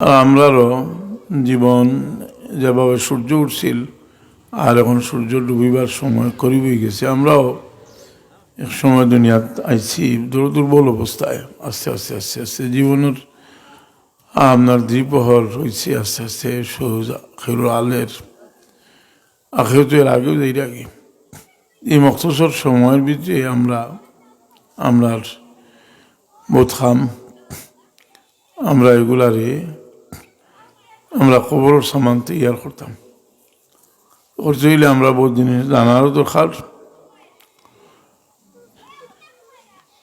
আর আমরারও জীবন যেভাবে সূর্য উঠছিল আর এখন সূর্য ডুবিবার সময় করিবই গেছে, আমরাও এক সময় দুনিয়াত আইছি দুর্বল অবস্থায়। আস্তে আস্তে আস্তে আস্তে জীবনের আপনার দ্বিপ্রহর হয়েছে, আস্তে আস্তে খেরুর আলের আখেও এর আগেও যাই আগে এই মক্তসর সময়ের ভিতরে আমরার বোধ খাম আমরা এগুলারে আমরা খবর সামান তৈয়ার করতাম। করতে হইলে আমরা বহুত জিনিস জানারও দরকার।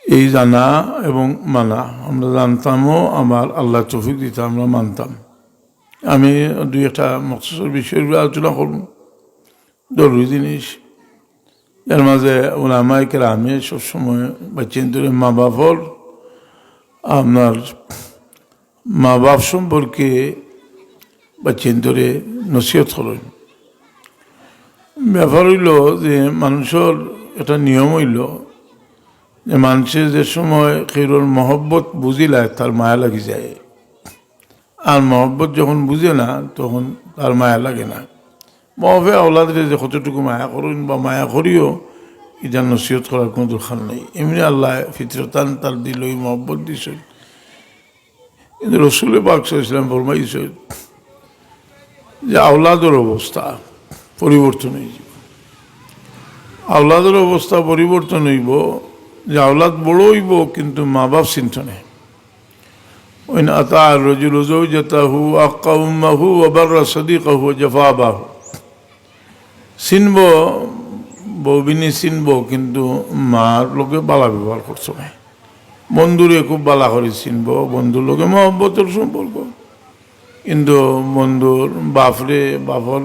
এই জানা এবং মানা আমরা জানতামও, আমার আল্লাহ তৌফিক দিতাম, আমরা মানতাম। আমি দুই একটা মকসুসের বিষয়ের আলোচনা করব, জরুরি জিনিস। এর মাঝে ওলামায়ে কেরামে সবসময় বাচ্চাদের মা বাপর আপনার মা বাপ সম্পর্কে বাচ্চাদের নসিহত করেন। ব্যাপার হইল যে মানুষের একটা নিয়ম হইল যে মানুষের যে সময় খেরোর মহব্বত বুঝিলায় তার মায়া লাগি যায়, আর মহব্বত যখন বুঝে না তখন তার মায়া লাগে না। মহবে আওলাদের যে কতটুকু মায়া করুন বা মায়া করিও এটা নসিহত করার কোনো দরকার নেই। এমনি আল্লাহ ফিতরতান তার দিল এই মহব্বত দিছে। কিন্তু রসুলে পাক সাল্লাল্লাহু আলাইহি ওয়াসাল্লাম ফরমাইছে যে আওলাদের অবস্থা পরিবর্তন হয়ে যাবে। আওলাদের অবস্থা পরিবর্তন হইব যে আওলাদ বড় হইব কিন্তু মা বাপ চিন্তা নেই। ওই না আতা রজুল যাতাহু আক্কা উম্মাহু ওয়াবাররা সাদিকাহু জাফা আবাহু। চিনব বউবিনী চিনব কিন্তু মার লোকে বালা ব্যবহার করছো না। বন্ধুরে খুব বালা করে চিনব, বন্ধুর লোকে মহব্বতের সম্পর্ক, কিন্তু বন্ধুর বাপর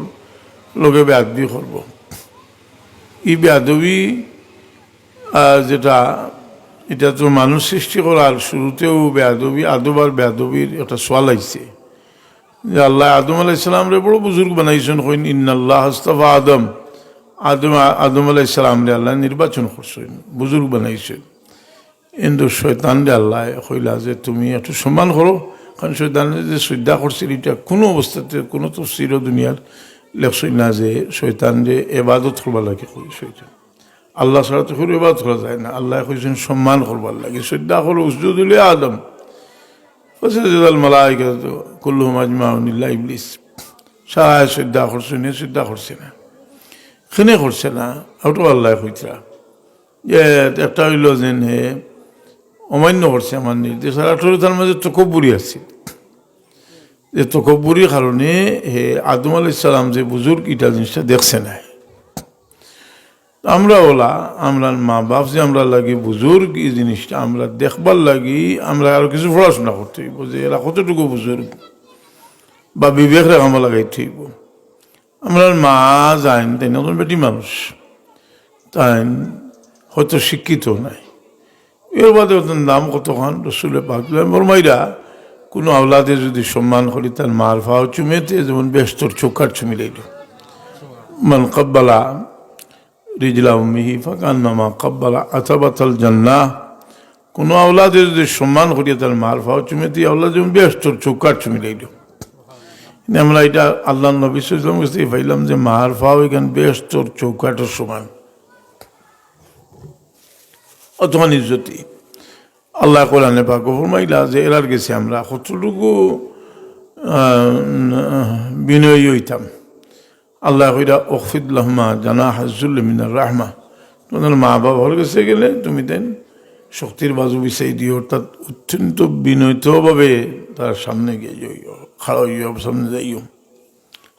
লোকে বেয়াদবি করব। এই বেয়াদবি যেটা এটা তো মানুষ সৃষ্টি করার শুরুতেও বেয়াদবি আদব আর বেয়াদবির একটা সোয়াল আইছে যে আল্লাহ আদম আলাইহিস সালামরে বড় বুজুর্গ বানাইছেন। কইন ইন্নাল্লাহ আস্তাফা আদম আলাইহিস সালামরে আল্লাহ নির্বাচন করছেন, বুজুর্গ বানাইছেন। কিন্তু শয়তানরে আল্লাহ কইলা যে তুমি একটু সম্মান করো, কারণ শয়তানের যে শ্রদ্ধা করছিল এটা কোনো অবস্থাতে কোনো তফসির দুনিয়ার লেখছই না যে শয়তানরে এবাদত করবার লাগে। শয়তান আল্লাহ ছাড়া তো কোনো ইবাদত করা যায় না। আল্লাহ কইছেন সম্মান করবার লাগে, শ্রদ্ধা করো। উসজুদু লি আদম ফাসাজাদাল মালায়েকাতু কুল্লুহুম আজমাউন ইল্লা ইবলিস। সারা শ্রদ্ধা করছে না, শ্রদ্ধা করছে না, খেনে করছে না। ওটাও আল্লাহ কইতরা যে একটা হইল যে অমান্য করছে আমার নির্দেশ। আর একটা তার মাঝে তকব্বুরি আছে, যে তকব্বুরির কারণে আদম আলাইহিস সালাম যে বুজুর্গ এটা জিনিসটা দেখছে না। আমরা মা বাপ যে আমরা লাগি বুজুর্গ এই জিনিসটা আমরা দেখবার লাগি আমরা আরো কিছু পড়াশোনা করতে হইব যে এরা কতটুকু বুজুর্গ বা বিবেক রেখামা লাগাইতে হইব। আমরা মা যাইন তাই নতুন বেটি মানুষ, তাই হয়তো শিক্ষিত নাই। এর বাদে নাম কতক্ষণ রসুলে পাক বরমাইরা কোনো আওলাদে যদি সম্মান করি তার মার ফাও চুমেতে যেমন বেস্তর চোখার চুমি লাইল মান কাব্বালা রিজলা উম্মিহি ফাকান্নামা কাব্বালা আতাবাতাল জান্নাহ। কোনো আওলাদে যদি সম্মান করিয়া তার মার ফাও চুমেতে আওলাদ যেমন বেস্তর চোখার চুমি লাইল। আমরা এটা আল্লাহ নবী সাল্লাল্লাহু আলাইহি ওয়াসাল্লাম পাইলাম যে মার ফাও এখানে বেস্তর চৌকাটের সমান, অতখান ইজ্জতি। আল্লাহ কোরআনে পাক ফরমাইলা যে এরার গেছে আমরা কতটুকু বিনয়ী হইতাম। আল্লাহ কইরা ওয়াখফিদ লাহুমা জানাহা যুল্লি মিনার রাহমা। তোমাদের মা বাবার কাছে গেলে তুমি দেন শক্তির বাজু বিছাই দিও, অর্থাৎ অত্যন্ত বিনয়িতভাবে তার সামনে গিয়ে যাইও, খাড়া হইও, সামনে যাইও।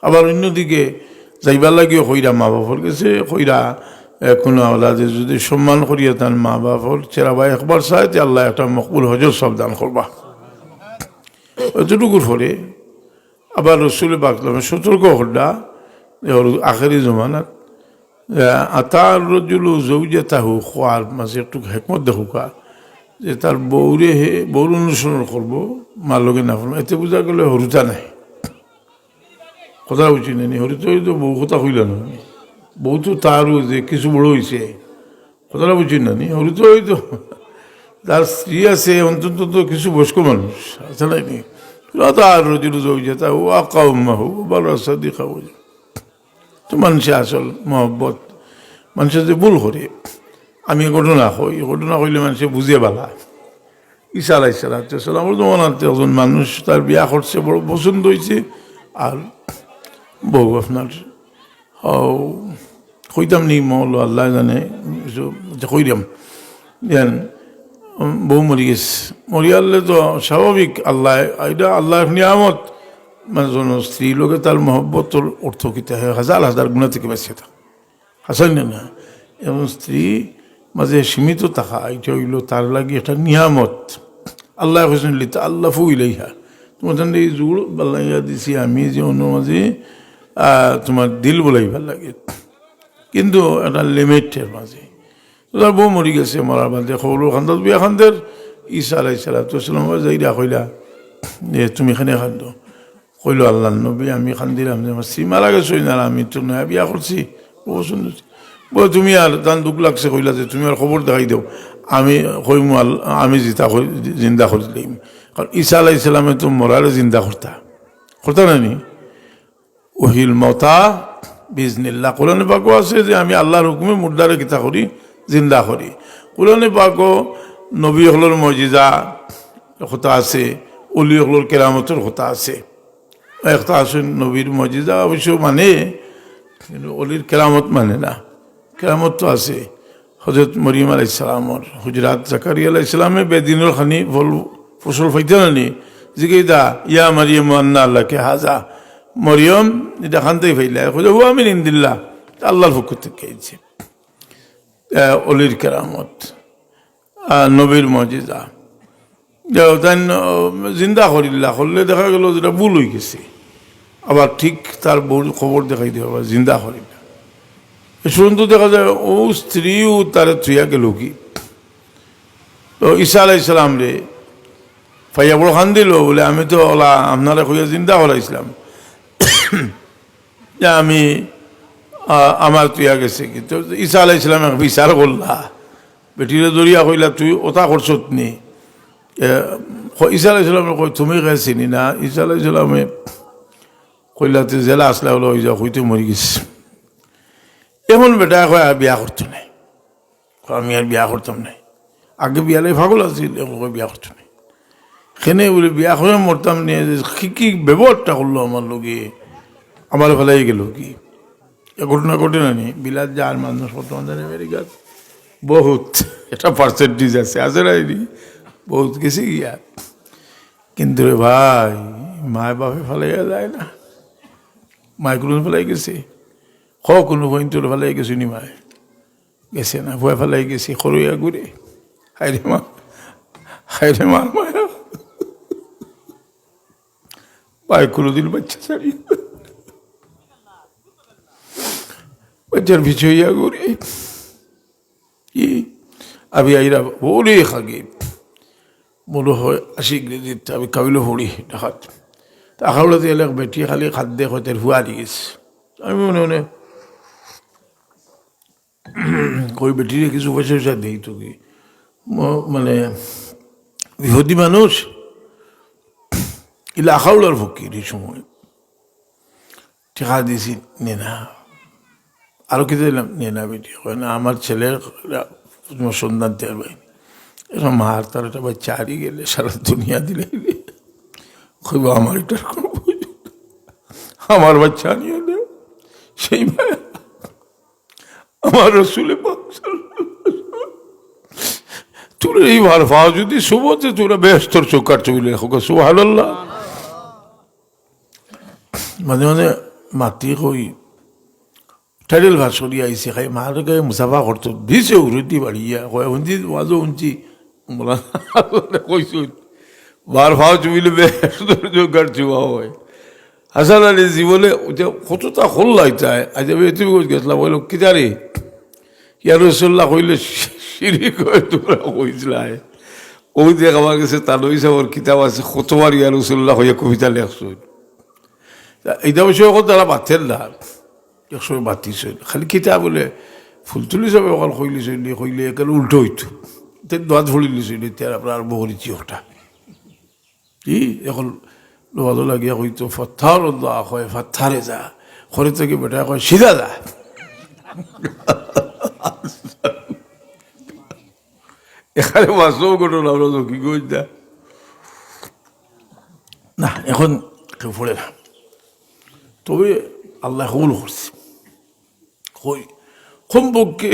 আবার অন্যদিকে যাইবার লাগিও কইরা মা বাবার কাছে কইরা কোনো আওলাদে যদি সম্মান করিয়া তার মা বাপর চেরাবা একবার চায় তে আল্লাহ একটা মকবুল হজর সব দান করবা। এতটুকুর পরে আবার রসুল পাকলামে সতর্ক হড্ডা আখেরি জমানাত আতার রজুল জৌজাতাহু খোয়ার মাঝে একটু হেকমত দেখুকা যে তার বউর অনুসরণ করবো, মার লগে না করবো। এতে বোঝা গেলে হরুতা নাই, কথা বুঝি না। হরিতা হইতো বউ কথা হইল না, বউ তো তারও যে কিছু বড় হয়েছে, কথাটা বুঝি না। হরিত হইতো তার স্ত্রী আছে, অন্তত তো কিছু বয়স্ক মানুষ আছে নাই, আর রজুল জৌজাতা ও আকাউম্মাহু বল সাদিকা হয়ে যায়। তো মানুষের আসল মহব্বত মানুষের যে ভুল করে, আমি ঘটনা হই, ঘটনা হইলে মানুষে বুঝে বালা। ঈসা আলাইহিস সালামের জমানাতে একজন মানুষ তার বিয়া করছে, বড় পছন্দ হয়েছে, আর বউ আপনার কইতাম নি মৌল আল্লাহ জানে কইরাম দেন বউ মরি গেছে। মরিয়ালে তো স্বাভাবিক, আল্লাহ এটা আল্লাহর নিয়ামত। মানে স্ত্রী লোকে তার মহব্বতর অর্থ কিতে হয় হাজার হাজার গুণা থেকে বেঁচে থাকা, হাসান না। এবং স্ত্রী মাঝে সীমিত থাকা এটা হইল তার লাগে একটা নিয়ামত। আল্লাহ হোসেন লিতা আল্লাহ ফু ইলাইহা, তোমার এই জোর বাল্লাইয়া দিছি আমি যে অন্য মাঝে তোমার দিল বলাই ভাল লাগে, কিন্তু একটা লিমিটের মাঝে। তার বউ মরি গেছে, মরার বাদে খবর খান্দার বিয়া খান্দের ঈসা আলাইহিস সালাম যাইরা কইলা যে তুমি এখানে খান্দ। কইল আল্লাহ নবী আমি খান্দিলাম যে আমার স্ত্রী মারা গেছে, না আমি তো নয়া বিয়া করছি, পছন্দ হচ্ছে। বলে তুমি আর তার দুঃখ লাগছে, কইলা যে তুমি আর খবর দেখাই দাও, আমি কইমু আমি জিন্দা করে দিলাম। কারণ ঈসা আলাইহিস সালামে তো মরারে জিন্দা করতা নানি ওহিল মতা বিজনিল্লাহ। কোরআনে পাকও আছে যে আমি আল্লাহর হুকুমে মুর্দারে কিতা করি, জিন্দা করি। কোরআনে পাকও নবী হলোর মজিজা কথা আছে, অলি হলোর কেরামতের কথা আছে। একটা আছে নবীর মজিজা অবশ্য মানে, কিন্তু অলির কেরামত মানে না। কেরামত তো আছে। হজরত মরিয়ম আলাইহিস সালামর হুজরাত জাকারিয়া আলাইহিস সালামে বেদিনের খানি ফসল ফাইতে নানি জিজ্ঞেদা ইয়া মারিয়াম আন্না আল্লাহকে হাজা। মরিয়ম এটা খানতেই ফাইলা খুঁজে হু আমি ইন্দিল্লাহ, আল্লাহর পক্ষ থেকে গেছে। অলির কেরামত, নবীর মজিজা তাই জিন্দা করিল্লা করলে দেখা গেল যেটা ভুল হয়ে গেছে, আবার ঠিক তার খবর দেখাই দেওয়া আবার জিন্দা করিল্লা। শুনতে দেখা যায় ও স্ত্রীও তার থুইয়া গেল কি। তো ঈসা আলাইহিস সালাম রে ফাইয়া বড় খান দিল, বলে আমি তো ওলা আপনারা কইয়া জিন্দা করাইছিলাম যে আমি আমার তুইয়া গেছে। কিন্তু ঈসা আলাইহিস সালাম বিচার করলা, বেটিরে দরিয়া কইলা তুই ওটা করছত নি। ঈসা আলাইহিস সালাম কই তুমি কে চিনি না। ঈসা আলাইহিস সালামে কইলা তুই জেলা আসলে হলো ওই যা হইতে মরি গেছে। এমন বেটা কয় আর বিয়া করতো নাই, আমি আর বিয়া করতাম নাই। আগে বিয়ালে পাগল আছিল, বিয়া করতো নাই। সেনে বলে বিয়া করে মরতাম নিয়ে কি ব্যবহারটা করলো আমার লোকে, আমার ফেলাই গেল কি। এ ঘটনা ঘটে না নি বিলাত যার মানুষ বর্তমান আমেরিকাত বহুত এটা পার্সেন্টেজ আছে নাইনি, বহুত গেছে গিয়া। কিন্তু রে ভাই মায় বাপে ফেলাইয়া যায় না, মায় কোনো ফেলাই গেছে, কোনো বইন তোর ফেলাই গেছি নি মায় গেছে না, ভয় ফেলাই গেছি সরইয়া ঘুরে। হাইরে মা মায়া পায় কোনোদিন বাচ্চা ছাড়িয়ে বাচ্চার পিছু হইয়া ঘুরে কি আমি আইরা বলে খাগে মনে হয় 80 গ্রেডিট আমি কাবিল হড়ি ডাকাত তাহলে এলাক বেটি খালি খাদ্য হয়তো হুয়া দি গেছে। আমি মনে মনে কই বেটিরে কিছু পয়সা পয়সা দিই তো কি মানে বিহদি মানুষ ইলা আখাউলার ফকির এই সময় ঠেকা দিয়েছি নে না, আরো কি দিলাম নে না বেটি হয় না আমার ছেলের তোমার সন্ধান দেওয়ার বাইনি এরকম মার তার একটা বাচ্চা হারিয়ে গেলে সারা দুনিয়া দিলে কইব আমার এটার কোনো আমার বাচ্চা আনিয়ে দেও সেই ভাই আমার রসুলে তোর এই ভার ভাও যদি শুভতে তোরা বেশ তোর চোখার চুলে সুবহানাল্লাহ। মাঝে মাঝে মাতি কই টাইটেল ভার সরিয়ে আইসে খাই মার গায়ে মুসাফা করতো ভিজে উরুতি বাড়িয়া কয় উঞ্চি ওয়াজও উঞ্চি বলা কইছো বার ভাও চুবিলে বেশ তোর চোখার চুয়া হয়। হাসান আলী জীবনে কতটা হল লাইতায় আজ তুমি গেছিলাম বললো কি জানি ইয়া রসুল্লাহ কইলে সিঁড়ি কয়ে তোমরা কইছিলায় ওই দেখ আমার কাছে তানই সাহর কিতাব আছে কতবার ইয়া রসুল্লাহ হইয়া কবিতা লেখছো এইটা বিষয়ে এখন তারা বাতেন না একসময় বাতিছ খালি কিতাব বলে ফুল তুলি যাবে অকল কইলে একেবারে উল্টো হইতো দোয়াত ফুলি লিছিল এতিয়া আপনার বহু রীতি ওটা কি এখন লোহাদো লাগিয়া কইতো ফথার দোয়া কয় ফাথারে যা খরে থেকে বেটা কয় সিধা যা এখানে বাসও ঘটনা আমরা কি কইতা না এখন কেউ পড়ে না তবে আল্লাহ কবুল করছে কই কমপক্ষে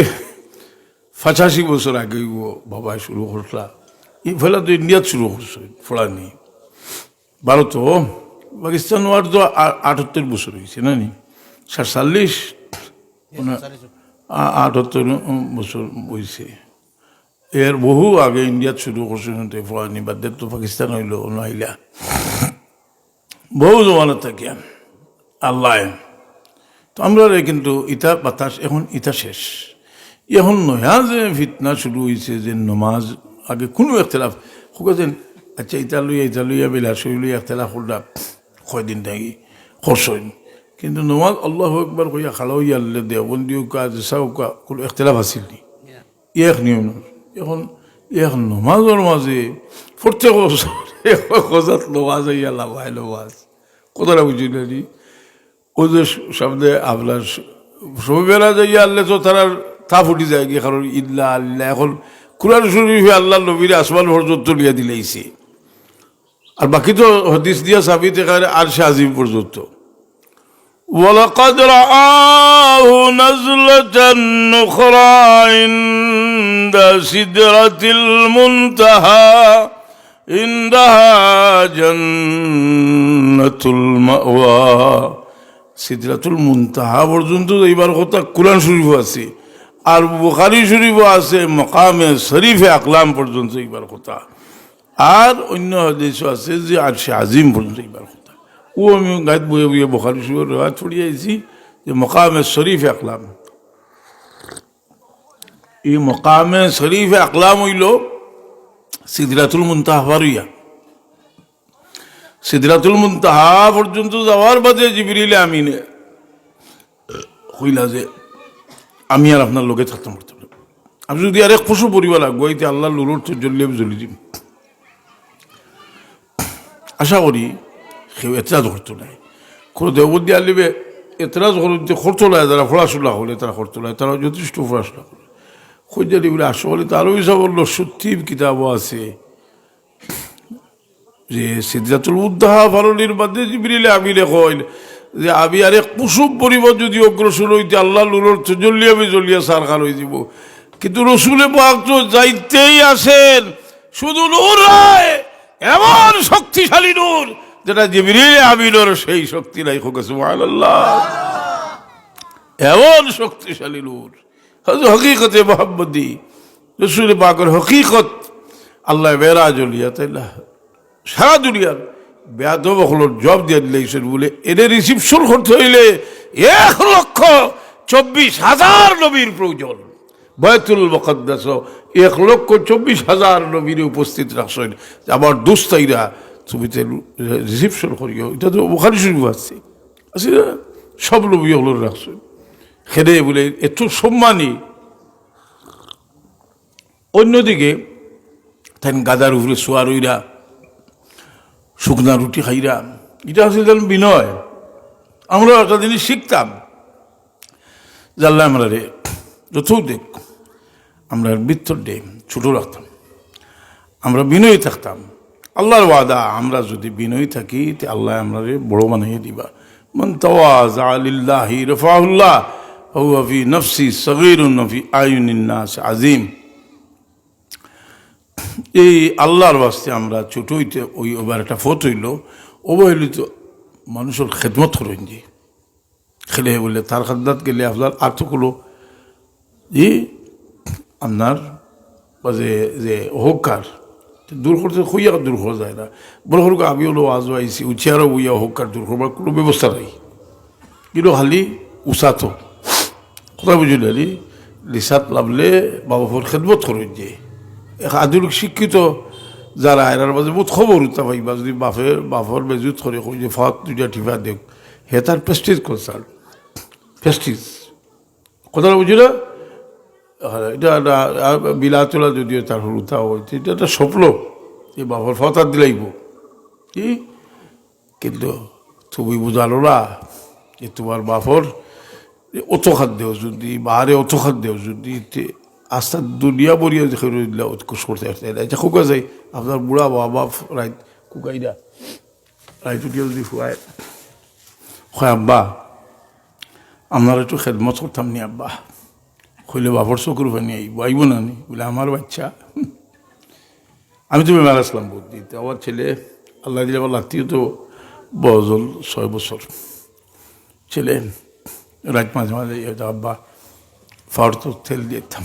85 বছর আগে বাবা শুরু করলা এই ফেলা তো ইন্ডিয়াত শুরু করছে ফোড়ানি ভারত পাকিস্তান ওয়ার তো 78 বছর হয়েছে না নি 47 78 বছর হয়েছে এর বহু আগে ইন্ডিয়াত শুরু করছে ফোড়ানি বাদ তো পাকিস্তান হইল নাইলা বহু জমানা থাকিয়া আল্লাহ তো আমরা কিন্তু ইটা বাতাস এখন ইটা শেষ এখন নয়া যে ফিতনা শুরু হয়েছে যে নমাজ আগে কোনো একতলাফ খুঁজেন আচ্ছা ইটা লইয়া বিলাসই লইয়া একতলাফ করলাম কয়দিন থাকি খরচইন কিন্তু নমাজ আল্লাহ একবার কইয়া খালাও ইয়ালে দেওবন্দিও কাজ চাওকা কোনো একতলাফ আছিল নি এক নিয়ম এখন এক নমাজের মাঝে প্রত্যেক বছর খোঁজাত নমাজ ইয়া লাভাই নমাজ কথাটা বুঝিলেন নি ও যে সামনে আপনার সবেলা যাইয়া আনলে তো তারা তা ফুটি যায় গিয়ে কারণ ইল্লা আল্লাহ এখন কুরআন শরীফে আল্লাহ নবীর আসমান পর্যন্ত লিয়া দিলেইছে আর বাকি তো হদিস দিয়া সাবিত এখানে আরশে আজিম পর্যন্ত ওয়ালাকাদ রাআহু নাজলাতান উখরা ইনদা সিদরাতিল মুনতাহা ইনদাহা জান্নাতুল মাওয়া সিদরাতুল মুনতাহা পর্যন্ত এইবার কথা কুরআন শরীফও আছে আর বুখারী শরীফও আছে মাকামে শরীফে আকলাম পর্যন্ত এইবার কথা আর অন্য হাদিসও আছে যে আরশে আজিম পর্যন্ত এইবার কথা ও আমি গাইড বইয়ে বইয়ে বুখারী শরীফের রিওয়ায়াত পড়িয়ে আইছি যে মাকামে শরীফে আকলাম এই মাকামে শরীফে আকলাম হইল সিদরাতুল মুনতাহা পারিয়া সিদরাতুল মুনতাহা পর্যন্ত যাওয়ার বাদে জিবরিল আমিনে কইলা যে আমি আর আপনার লোকে থাকতাম করতে পারব আমি যদি আর এক পশু পরিবার লাগবো এতে আল্লাহ লুরুর তো জ্বলিয়ে জ্বলি দিম আশা করি কেউ এতরাজ করতো নাই কোনো দেবদ্দি আলিবে এতরাজ করতে খরচ লাগে যারা পড়াশোনা হলে তারা খরচ লাগে তারা যথেষ্ট পড়াশোনা করে খোঁজারি বলে আসা বলে তারও হিসাব বললো সত্যি কিতাবও আছে যে সিদরাতুল মুনতাহা ফারলির বাদে জিবরিল আমিনে কইল যে আমি আর এক কুসুম পরিবার যদি অগ্রসর হইতে আল্লাহ নূরের জ্বলিয়া সারখার হয়ে যাব কিন্তু রসুলে পাক তো যাইতেই আসেন শুধু নূর নয় এমন শক্তিশালী নূর যেটা জিবরিল আমিনের সেই শক্তি নাই হোক সুবহানাল্লাহ এমন শক্তিশালী নূর হকিকতে মোহাম্মদী রসুলে পাকের হকিকত আল্লাহ বেড়া জ্বলিয়া তাই না সারা দুনিয়ার বেয়াদব হলোর জব দিয়ে দিলেছেন বলে এদের রিসিপশন করতে হইলে 1,24,000 নবীর প্রয়োজন বায়তুল মুকদ্দাস 1,24,000 নবীর উপস্থিত রাখছেন আমার দুস্তাইরা ছবিতে রিসিপশন করিও এটা তো বুখারী শরীফ আছে না সব নবী হলোর রাখছেন খেদে বলে এত সম্মানী অন্যদিকে তাই গাদার উপরে শোয়ার ওইরা শুকনা রুটি খাইরা এটা আসলে বিনয় আমরা একটা জিনিস শিখতাম জানলাম আমরা রে যত দেখ আমরা বৃত্তর ডে ছোট রাখতাম আমরা বিনয়ী থাকতাম আল্লাহর ওয়াদা আমরা যদি বিনয়ী থাকি তে আল্লাহ আমরা রে বড় বানাইয়ে দিবা মান তাওয়াযা লিল্লাহি রাফাহুল্লাহ হুয়া ফি নফসি সগীরুন ফি আয়ুনিন নাস আযীম এই আল্লাহর বাস্তে আমরা ছোট হইতে ওই ওবার একটা ফত হইল হইলে তো মানুষের খেদমত করেন যে খেলে বললে তার খাদ্দাত গেলে আপনার আর্থগুলো যে আপনার যে যে অহংকার দূর করতে খুইয়া দূর করা যায় না বড় সরু আমি হলো আজ আইসি উচিয়ারও বইয়া অহংকার দূর করবার কোনো ব্যবস্থা নাই কিন্তু খালি উচাতো কথা বুঝলি আলি লিসাত লাভলে বাবাফর খেদমত করেন যে আধুনিক শিক্ষিত যারা এরার মাঝে বহুত খবর উঠতে পাইবা যদি বাফর বেজুত করে যে ফাঁক দুইটা টিফা দেখ হে তার প্রেস্টিজ কনসার্ট প্রেস্টিজ কথাটা বুঝি না এটা বিলাতলা যদিও তার হলুতা হয়েছে এটা একটা স্বপ্ন এই বাফর ফতার দিলাইব কি কিন্তু তুমি বুঝালো না যে তোমার বাপর অত খাদ্য যদি বাহারে অত খাদ্য যদি আস্তা দুনিয়া বরিয়া দিলা উৎকোষ করতে আসতে এটা খুকা যায় আপনার বুড়া বাবা রাইত কুকাইরা রাইত উঠিয়ে যদি ফুয়ায় হয় আব্বা আপনার একটু খেদমত করতাম নি আব্বা কইলে বাপর চকুর পানি আইব আইব না নি বলে আমার বাচ্চা আমি তুমি মেলা আসলাম বুদ্ধি আমার ছেলে আল্লাহ দিলে আমার লাত্তিও তো বজল 6 বছর ছেলে রাত মাঝে মাঝে আব্বা ফাওয়ার তো তেল দিয়ে দিতাম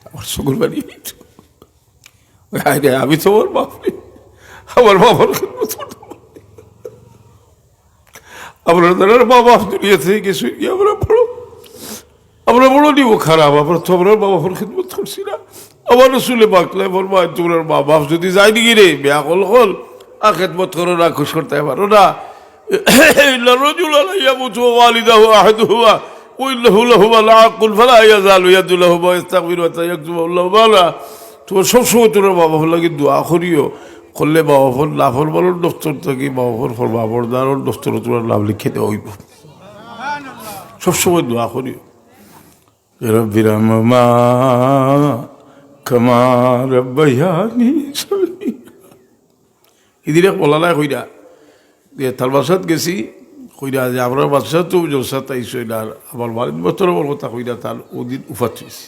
আমার চকুর পানি আমি তো আমার বাপ আমার বাবার আমরা তার বাবা দুনিয়া থেকে গেছি আমরা বড় নিব খারাপ আমরা তো আমরা বাবার খেদমত করছি না আমার রসুলে বাকলে বলবো তোমার মা বাপ যদি যাই নাকি রে বেয়া কল হল আর খেদমত করো না খুশ করতে পারো না রজুল ইয়ামুতু ওয়ালিদাহু আহাদুহুমা ওয়াইল্লাহু লাহু লা আকুল ফালা ইয়াজালু ইয়াদুল্লাহু ওয়া ইস্তাগফিরু ওয়া ইয়াকতুবু আল্লাহু বালা তোমার সবসময় তোমার বাবা লাগে দোয়া করিও করলে বাবাফর লাভর বলর দফতর থেকে বাবাফর বাবর দারর দফতর তোমার লাভ লিখে দেওয়া হইব সবসময় দোয়া করিও রব্বির রহমা কামা রাব্বায়ানি সগীরা ইদিরে বলালা কইরা যে তার বাসাত গেছি কইরা যে আমরা বাসা তো জলসাত আইসো আর আমার বাড়ির বছর কথা কইরা তার ওদিন উফাত হয়েছে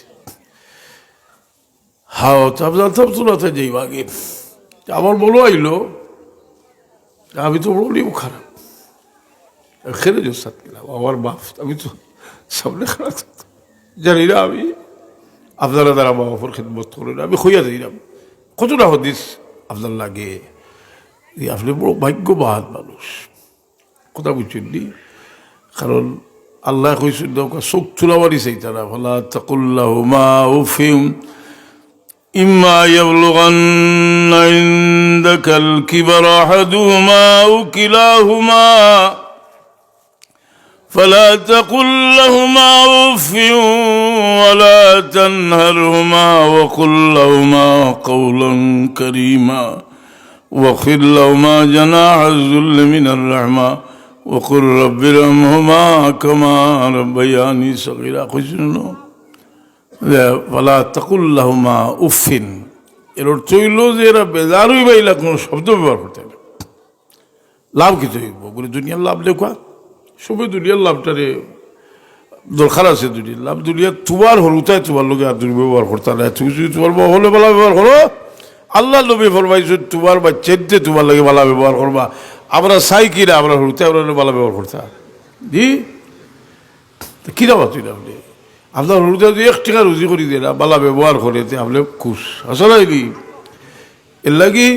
হাও তাবজাল তুলাতে যাইবা আগে আমার বলো আইলো আমি তো বলি খারাপ খেলে জলসাত গেলাম আমার বাপ আমি তো সামনে খারাপ জানি না আমি আপনারা দ্বারা বাবাফর খেদমত করেন আমি হইয়া যাইলাম কতটা হদিস আপনার লাগে আপনি বড় ভাগ্যবান মানুষ কথা বুঝছেন নি কারণ আল্লাহ কইছেন চোখ চুলাবারই চাইতা না ফলা তাকুল্লাহুমা উফিম ইম্মা ইয়াবলুগান্না ইনদাকাল কিবারা আহাদুহুমা আও কিলাহুমা فلا تقل لهما أف ولا تنهرهما وقل لهما قولا كريما واخفض لهما جناح الذل من الرحمة وقل رب ارحمهما كما ربياني صغيرا فلا تقل لهما أف এর অর্থ হইল যে এরা বেজার হইবা এলা কোনো শব্দ ব্যবহার করতে হবে লাভ কিছু হইব বলে দুনিয়ার লাভ লেখা সবে দুনিয়ার লাভটারে দরকার আছে দুনিয়ার লাভ দুনিয়া তোমার হলুতায় তোমার লোকে আর দুর্ব্যবহার করতে না তুমি যদি তোমার হলে বলা ব্যবহার করো আল্লাহ নবী ফরমাইছো তোমার বাচ্চাতে তোমার লাগে বালা ব্যবহার করবা আমরা চাই কিনা আমরা হলুতায় আমরা বালা ব্যবহার করতে জি কিনা বাতুই না আপনি আপনার হলুতায় যদি 1 টাকা রুজি করি দিয়ে না বালা ব্যবহার করে আপনি খুশ আসলে এর লাগি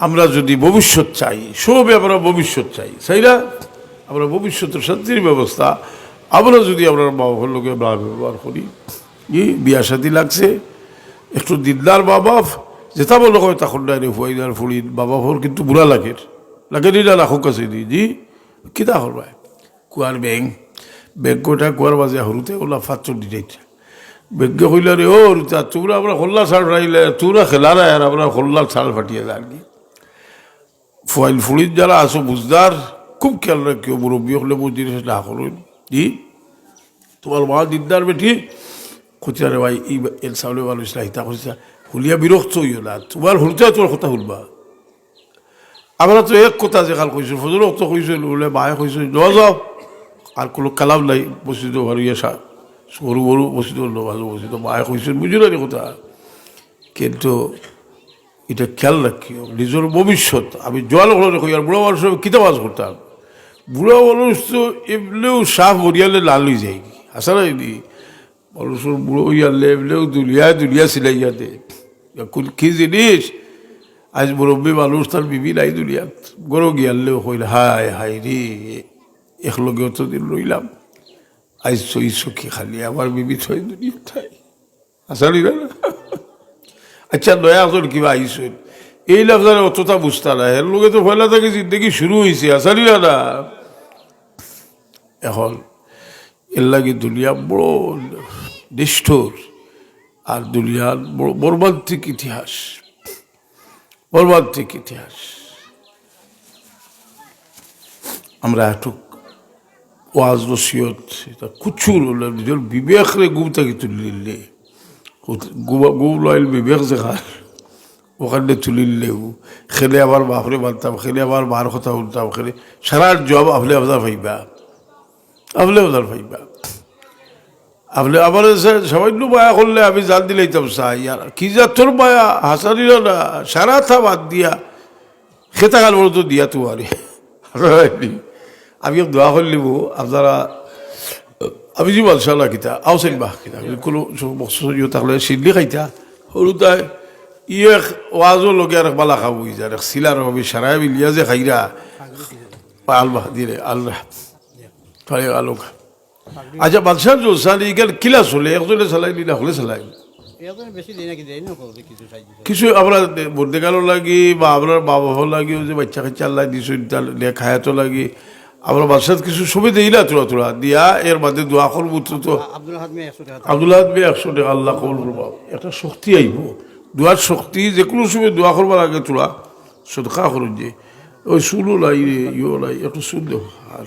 আমরা যদি ভবিষ্যৎ চাই সবে আমরা ভবিষ্যৎ চাই না আমরা ভবিষ্যতের শান্তির ব্যবস্থা আমরা যদি আমরা বাবা লোকে ব্যবহার করি বিয়া শাদি লাগছে একটু দিনদার বাবা যেটা বলো হয় তখন ডাইরে ফুয়াইদার ফুড়ির বাবা হর কিন্তু বুড়া লাগে নিলা রাখুক আছে জি কিতা হরবাই কুয়ার ব্যাং কোটা কুয়ার বাজে হরুতে ওলা ফাচ্চর দিতে বেগ্য হইলা রে ও রুতা তোরা আমরা হল্লা ছাড় রাইলে তোরা খেলা রায় আর আমরা হল্লার ছাড় ফাটিয়ে যায় আর কি ফুয়াইল ফুড়ির যারা আসো বুঝদার খুব খেয়াল রাখিও মুরব্বী হলে বুঝি না করুন জি তোমার মা দিকদার বেঠি খুঁজছে রে ভাই এই এল সামনে মানুষ রাহিতা খুঁজছে হুলিয়া বিরক্ত হইও না তোমার হুলতে তোমার কথা শুনবা আমরা তো এক কথা যে কাল কইছো ফজল তো কইছিল বলে মায়ে কইছিল যাও আর কোনো কালাম নাই বসিত হারিয়ে সরু বড়ু বসিত ভালো বসিত মায়ে কইছিল বুঝলো না কথা কিন্তু এটা খেয়াল রাখিও নিজের ভবিষ্যৎ আমি জোয়াল হলো কই আর বুড়া মানুষ কিতা বাজ করতাম বুড়া মানুষ তো এমনিও সাফ হরিয়ালে লাল হয়ে যায় আসা না মানুষের বুড়ো হইয়ালে এমনিও দুলিয়া সিলাইয়া দে কি জিনিস আজ মুরব্বী মানুষ তার বিবি নাই দুলিয়াত গরো গিয়ালেও কইলে হায় হায় রে একলগে অতদিন রইলাম আজ সখী খালি আমার বিবি ছয় দুনিয়া ঠাই আসলি না আচ্ছা দয়া তোর কিবা আইসেন এই লাফজার অতটা বুঝতা না এর লোকে তো পয়লা থেকে জিন্দগি শুরু হয়েছে আসলি না এখন এর লাগে দুনিয়া বড় নিষ্ঠুর আর দুনিয়ার বড় মর্মান্তিক ইতিহাস আমরা একটু ওয়াজ নসিহত এটা কুচুর হলে নিজের বিবেকরে গু থেকে তুলিলে গু লইল বিবেক দেখার ওখানে তুলিলেও খেলে আবার বাপরে বানতাম খেলে আবার বার কথা বলতাম খেলে সারা জব আফলে আবদার ভাইবা আফলে আবদার ভাইবা আপনি আমার সামান্য মায়া করলে আমি জান দিলাইতাম চাই আর কি যা তোর মায়া হাসানিল না সারা থা বাদ দিয়া খেতা কাল বলো তো দিয়া তো আরে আমি দোয়া করে নিব আপনারা আমি যে মালশাল্লাহ কিতা আওসেন বাহ কিতা কোনো বস্তু থাকলে সিডলি খাইতা সৰু তাই এক ওয়াজও লগে আর বালা খাবো যার সিলার হবে সারাই মিলিয়া যে খাইরা আল্লাহ দিলে আল্লাহ ফারে আলোক আচ্ছা বাদশাহ জোসান ইগাল কিলা চলে একজনে চালাই নিলা হলে চালাই কিছু আপনার বর্দেকালও লাগি বা আপনার বাবা লাগিও যে বাচ্চা কাচ্চা আল্লাহ দিছো খায়াতো লাগি আমরা বাদশাহ কিছু সুবিধা দিলা তোরা তোরা দিয়া এর বাদে দোয়া করবো তো আব্দুল হাত বে 100 টাকা আল্লাহ কবুল করবো একটা শক্তি আইব দোয়ার শক্তি যে কোনো সময় দোয়া করবার আগে তোরা সদকা করুন যে ওই চুলও লাই রে ইও লাই একটু চুল দেও আর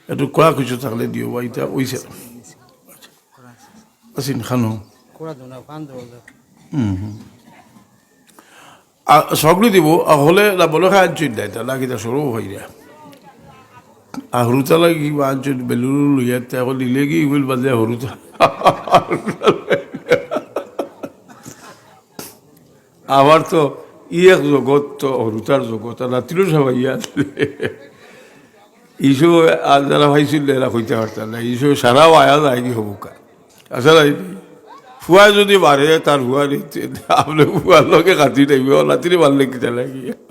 একটু কড়া কিছু থাকলে দিও বা এটা ওইছে আসিন খানো সগলি দিব হলে না বলে খাই আনচুন দেয় তা লাগি তা সরু হয়ে যায় আর হরুতা লাগি বা আনচুন বেলুর লইয়া এখন দিলে কি বল বাজে হরুতা আমার তো এক জগৎ তো হরুতার জগৎ আর রাত্রিও সবাই ইয়া ইসো আর যারা ভাইছিল এরা কইতে পারতাম না ইসো সারাও আয়া যায় কি হবো কা আসলে ফুয়া যদি বাড়ে তার ফুয়া নিতে আপনার ফুয়ার লোকে কাটি নেবে রাত্রি মারলে কিটা লাগে